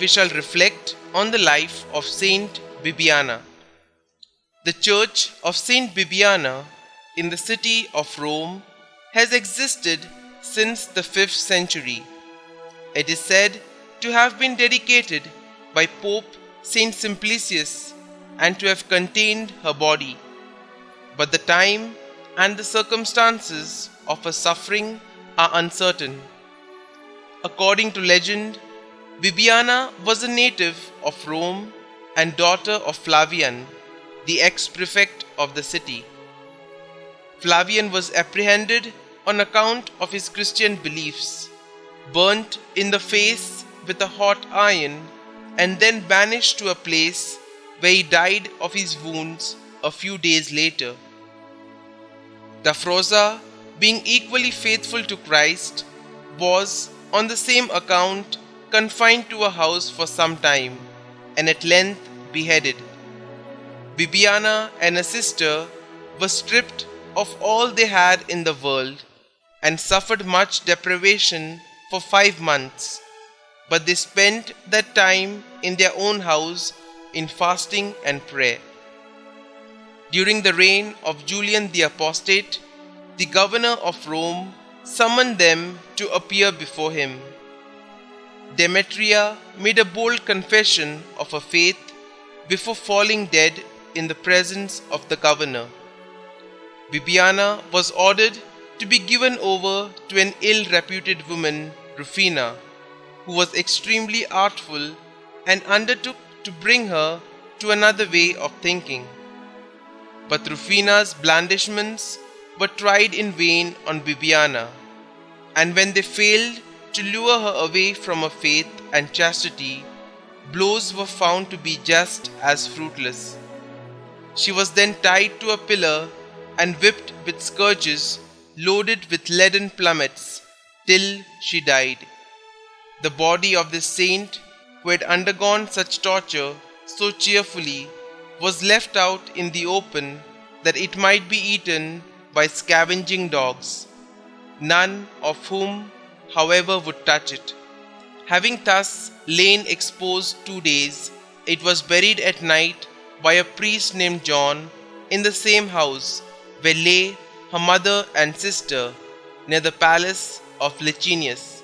we shall reflect on the life of St Bibiana. The Church of St Bibiana in the city of Rome has existed since the 5th century. It is said to have been dedicated by Pope St Simplicius and to have contained her body. But the time and the circumstances of her suffering are uncertain. According to legend, Bibiana was a native of Rome and daughter of Flavian, the ex-prefect of the city. Flavian was apprehended on account of his Christian beliefs, burnt in the face with a hot iron, and then banished to a place where he died of his wounds a few days later. Dafrosa, being equally faithful to Christ, was, on the same account, confined to a house for some time, and at length beheaded. Bibiana and her sister were stripped of all they had in the world, and suffered much deprivation for 5 months, but they spent that time in their own house in fasting and prayer. During the reign of Julian the Apostate, the governor of Rome summoned them to appear before him. Demetria made a bold confession of her faith before falling dead in the presence of the governor. Bibiana was ordered to be given over to an ill-reputed woman, Rufina, who was extremely artful and undertook to bring her to another way of thinking. But Rufina's blandishments were tried in vain on Bibiana, and when they failed to lure her away from her faith and chastity, blows were found to be just as fruitless. She was then tied to a pillar and whipped with scourges loaded with leaden plummets till she died. The body of this saint, who had undergone such torture so cheerfully, was left out in the open that it might be eaten by scavenging dogs, none of whom, however, would touch it. Having thus lain exposed 2 days, it was buried at night by a priest named John in the same house where lay her mother and sister, near the palace of Licinius.